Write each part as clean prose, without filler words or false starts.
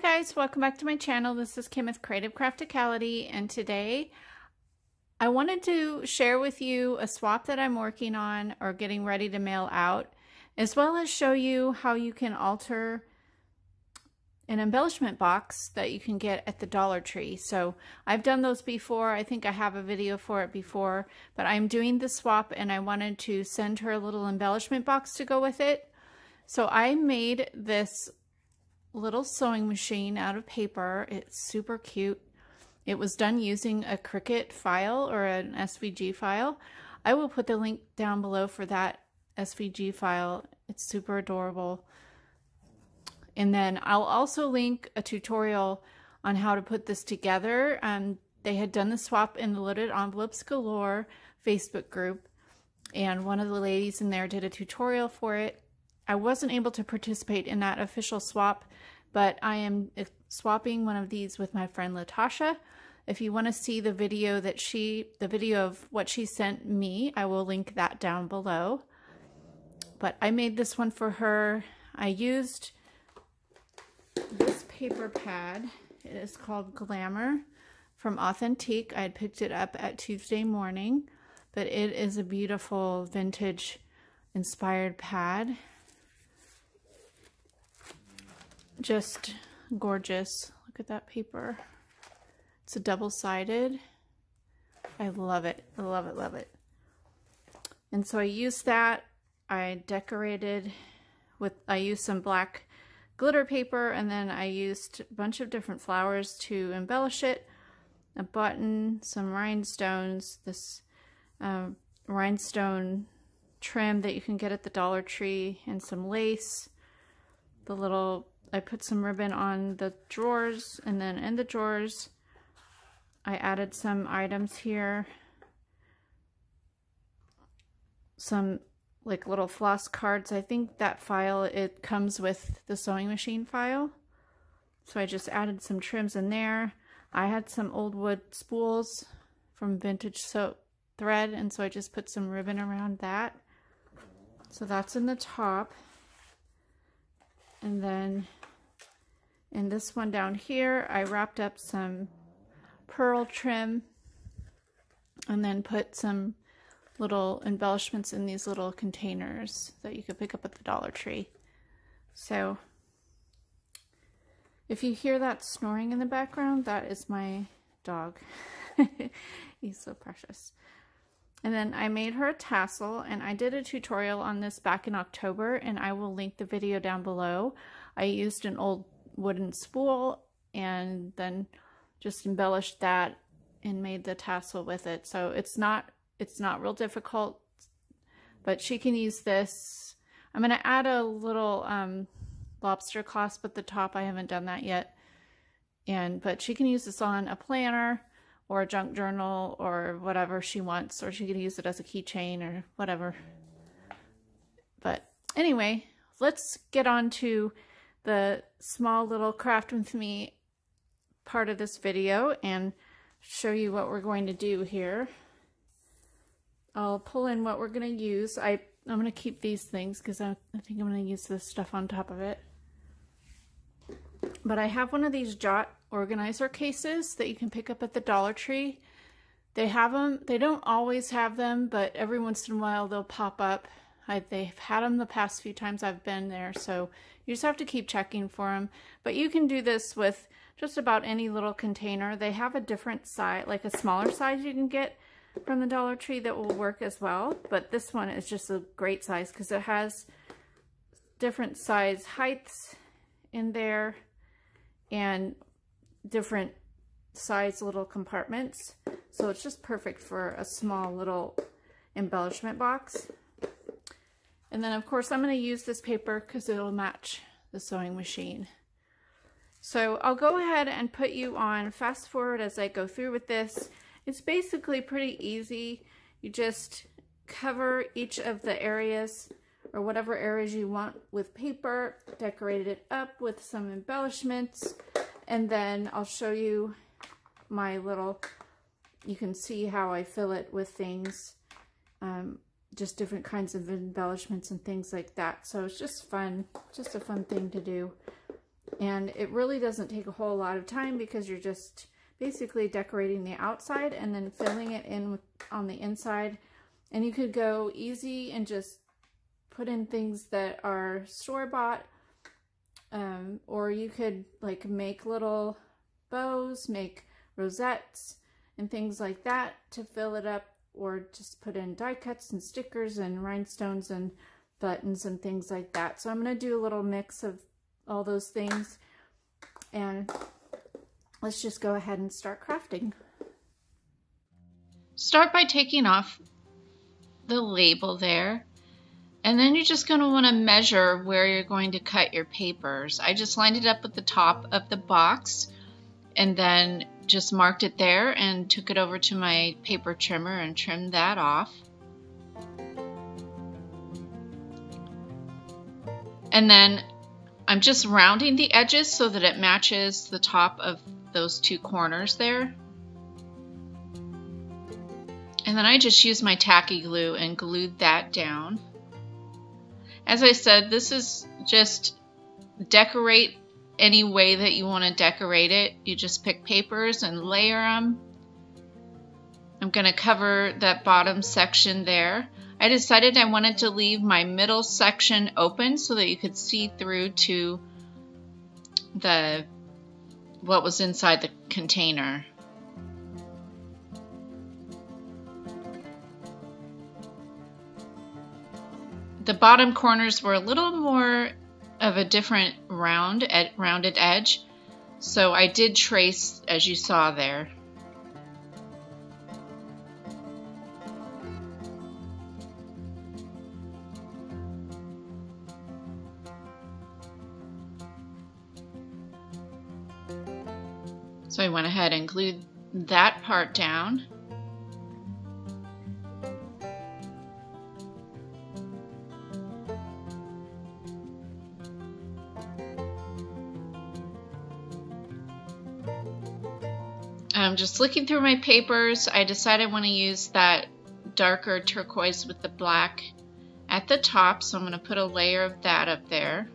guys, welcome back to my channel. This is Kim with Creative Crafticality, and today I wanted to share with you a swap that I'm working on or getting ready to mail out, as well as show you how you can alter an embellishment box that you can get at the Dollar Tree. So I've done those before. I think I have a video for it before, but I'm doing the swap and I wanted to send her a little embellishment box to go with it. So I made this little sewing machine out of paper. It's super cute. It was done using a Cricut file or an SVG file. I will put the link down below for that SVG file. It's super adorable. And then I'll also link a tutorial on how to put this together. They had done the swap in the Loaded Envelopes Galore Facebook group, and one of the ladies in there did a tutorial for it. I wasn't able to participate in that official swap, but I am swapping one of these with my friend Latasha. If you want to see the video of what she sent me, I will link that down below. But I made this one for her. I used this paper pad. It is called Glamour from Authentique. I had picked it up at Tuesday morning, but it is a beautiful vintage inspired pad. Just gorgeous. Look at that paper. It's a double-sided. I love it. I love it, love it. And so I used that. I decorated with, I used some black glitter paper, and then I used a bunch of different flowers to embellish it. A button, some rhinestones, this rhinestone trim that you can get at the Dollar Tree, and some lace. The little, I put some ribbon on the drawers, and then in the drawers I added some items here. Some like little floss cards. I think that file, it comes with the sewing machine file. So I just added some trims in there. I had some old wood spools from vintage sew thread, and so I just put some ribbon around that. So that's in the top. And then in this one down here, I wrapped up some pearl trim and then put some little embellishments in these little containers that you could pick up at the Dollar Tree. So if you hear that snoring in the background, that is my dog. He's so precious. And then I made her a tassel, and I did a tutorial on this back in October, and I will link the video down below. I used an old wooden spool and then just embellished that and made the tassel with it. So it's not real difficult, but she can use this. I'm going to add a little lobster clasp at the top. I haven't done that yet. But she can use this on a planner or a junk journal or whatever she wants, or she could use it as a keychain or whatever. But anyway, let's get on to the small little craft with me part of this video and show you what we're going to do here. I'll pull in what we're going to use. I'm going to keep these things because I think I'm going to use this stuff on top of it. But I have one of these jot organizer cases that you can pick up at the Dollar Tree. They have them. They don't always have them, but every once in a while they'll pop up. They've had them the past few times I've been there, so you just have to keep checking for them. But you can do this with just about any little container. They have a different size, like a smaller size you can get from the Dollar Tree that will work as well. But this one is just a great size because it has different size heights in there and different size little compartments. So it's just perfect for a small little embellishment box. And then of course I'm going to use this paper because it'll match the sewing machine. So I'll go ahead and put you on fast forward as I go through with this. It's basically pretty easy. You just cover each of the areas or whatever areas you want with paper, decorate it up with some embellishments, and then I'll show you my little, you can see how I fill it with things, just different kinds of embellishments and things like that. So it's just fun, just a fun thing to do. And it really doesn't take a whole lot of time because you're just basically decorating the outside and then filling it in on the inside. And you could go easy and just put in things that are store-bought, or you could like make little bows, make rosettes and things like that to fill it up, or just put in die cuts and stickers and rhinestones and buttons and things like that. So I'm going to do a little mix of all those things, and let's just go ahead and start crafting. Start by taking off the label there, and then you're just going to want to measure where you're going to cut your papers. I just lined it up with the top of the box and then just marked it there and took it over to my paper trimmer and trimmed that off. And then I'm just rounding the edges so that it matches the top of those two corners there. And then I just used my tacky glue and glued that down. As I said, this is just decorate any way that you want to decorate it. You just pick papers and layer them. I'm going to cover that bottom section there. I decided I wanted to leave my middle section open so that you could see through to what was inside the container. The bottom corners were a little more of a different rounded edge, so I did trace as you saw there. So I went ahead and glued that part down. I'm just looking through my papers. I decided I want to use that darker turquoise with the black at the top, so I'm going to put a layer of that up there.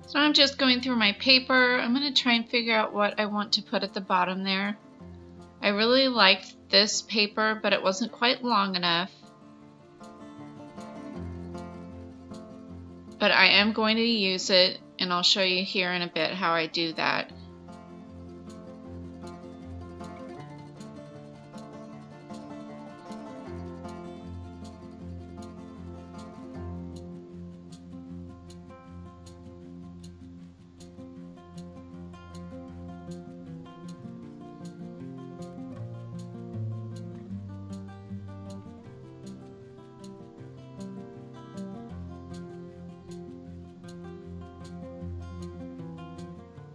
So I'm just going through my paper. I'm going to try and figure out what I want to put at the bottom there. I really liked this paper, but it wasn't quite long enough. But I am going to use it, and I'll show you here in a bit how I do that.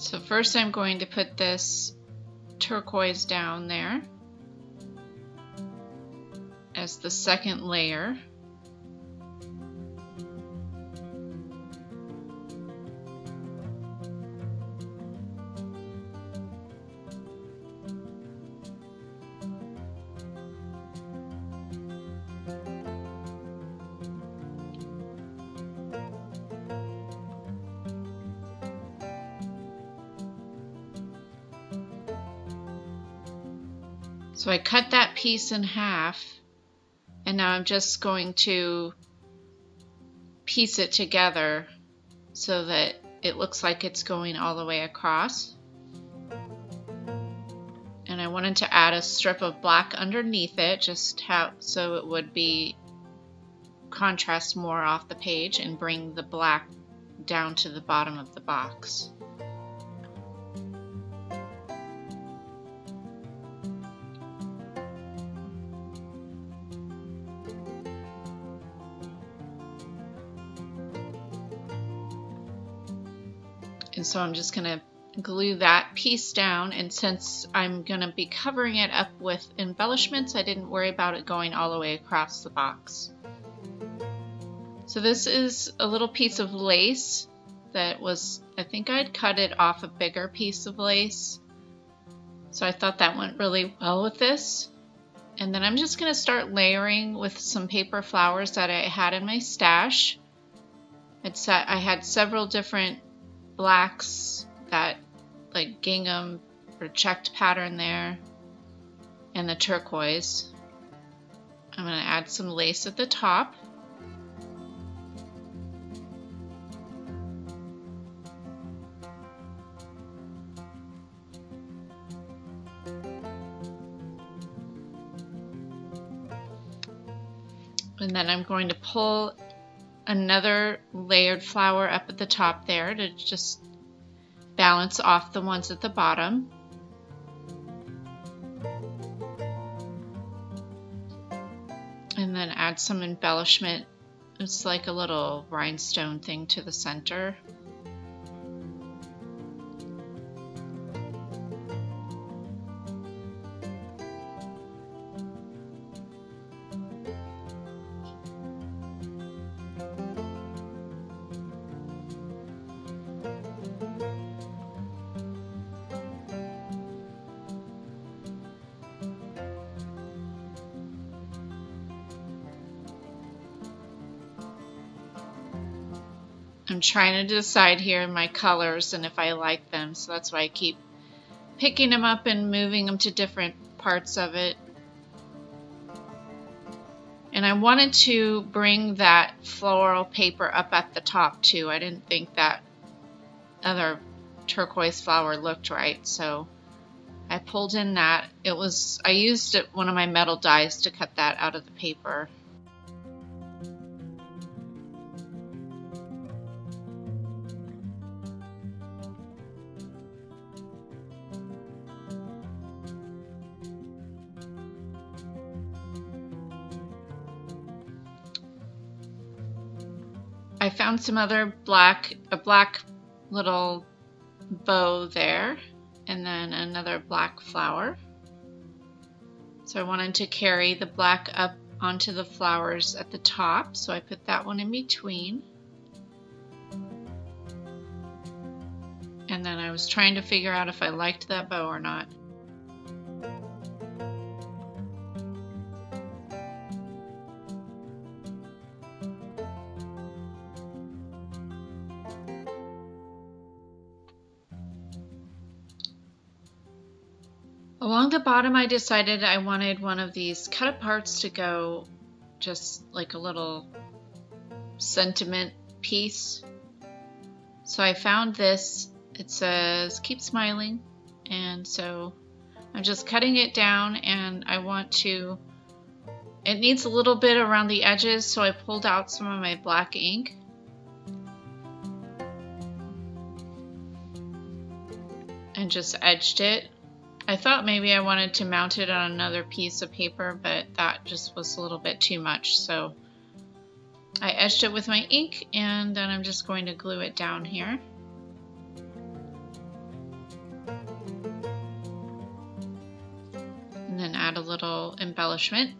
So first I'm going to put this turquoise down there as the second layer. So I cut that piece in half, and now I'm just going to piece it together so that it looks like it's going all the way across. And I wanted to add a strip of black underneath it, just so it would be contrast more off the page and bring the black down to the bottom of the box. And so I'm just going to glue that piece down, and since I'm going to be covering it up with embellishments, I didn't worry about it going all the way across the box. So this is a little piece of lace that was, I think I'd cut it off a bigger piece of lace. So I thought that went really well with this. And then I'm just going to start layering with some paper flowers that I had in my stash. I had several different blacks, that like gingham or checked pattern there, and the turquoise. I'm going to add some lace at the top. And then I'm going to pull another layered flower up at the top there to just balance off the ones at the bottom. And then add some embellishment. It's like a little rhinestone thing to the center. I'm trying to decide here my colors and if I like them, so that's why I keep picking them up and moving them to different parts of it. And I wanted to bring that floral paper up at the top too. I didn't think that other turquoise flower looked right, so I pulled in that. I used one of my metal dies to cut that out of the paper. I found some other a black little bow there, and then another black flower. So I wanted to carry the black up onto the flowers at the top, so I put that one in between. And then I was trying to figure out if I liked that bow or not. Along the bottom, I decided I wanted one of these cut aparts to go just like a little sentiment piece. So I found this. It says keep smiling, and so I'm just cutting it down, and it needs a little bit around the edges, so I pulled out some of my black ink. And just edged it. I thought maybe I wanted to mount it on another piece of paper, but that just was a little bit too much. So I edged it with my ink, and then I'm just going to glue it down here. And then add a little embellishment.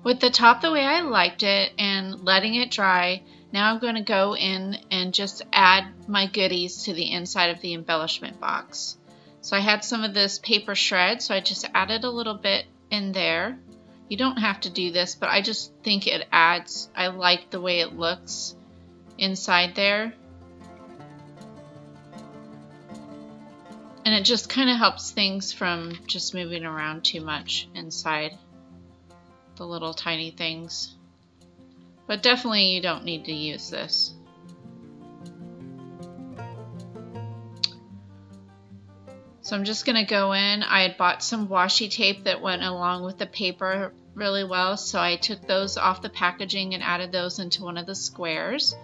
With the top the way I liked it and letting it dry, now I'm going to go in and just add my goodies to the inside of the embellishment box. So I had some of this paper shred, so I just added a little bit in there. You don't have to do this, but I just think it adds, I like the way it looks inside there. And it just kind of helps things from just moving around too much inside the little tiny things. But definitely you don't need to use this. So I'm just going to go in. I had bought some washi tape that went along with the paper really well, so I took those off the packaging and added those into one of the squares.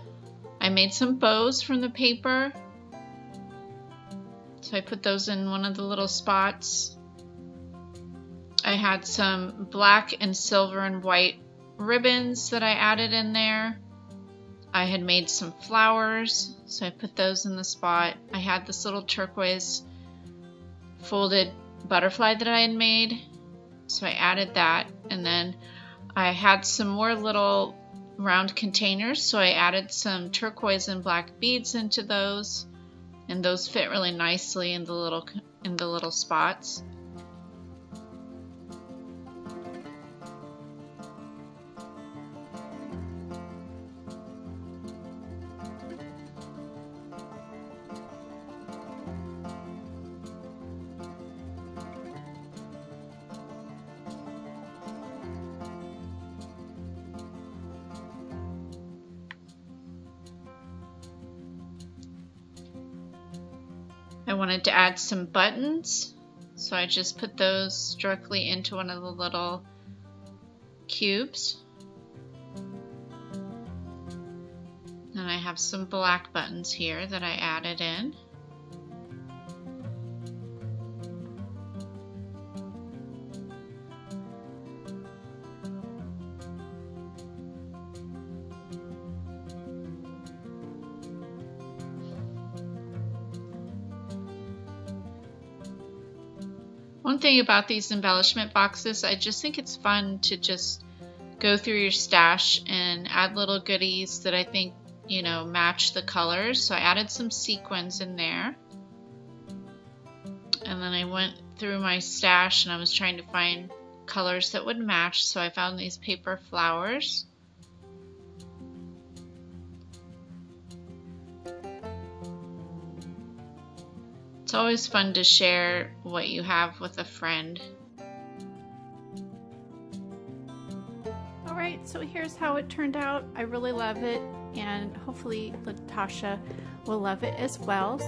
I made some bows from the paper, so I put those in one of the little spots. I had some black and silver and white ribbons that I added in there. I had made some flowers, so I put those in the spot. I had this little turquoise folded butterfly that I had made, so I added that. And then I had some more little round containers, so I added some turquoise and black beads into those, and those fit really nicely in the little spots. I wanted to add some buttons, so I just put those directly into one of the little cubes. And I have some black buttons here that I added in. One thing about these embellishment boxes, I just think it's fun to just go through your stash and add little goodies that I think, you know, match the colors. So I added some sequins in there. And then I went through my stash and I was trying to find colors that would match. So I found these paper flowers. It's always fun to share what you have with a friend. Alright, so here's how it turned out. I really love it, and hopefully Latasha will love it as well.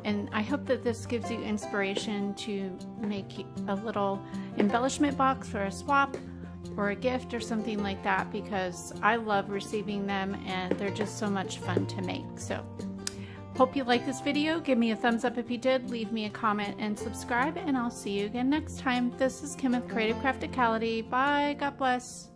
And I hope that this gives you inspiration to make a little embellishment box for a swap or a gift or something like that, because I love receiving them and they're just so much fun to make. So hope you like this video. Give me a thumbs up if you did, leave me a comment and subscribe, and I'll see you again next time. This is Kim with Creative Crafticality. Bye, God bless.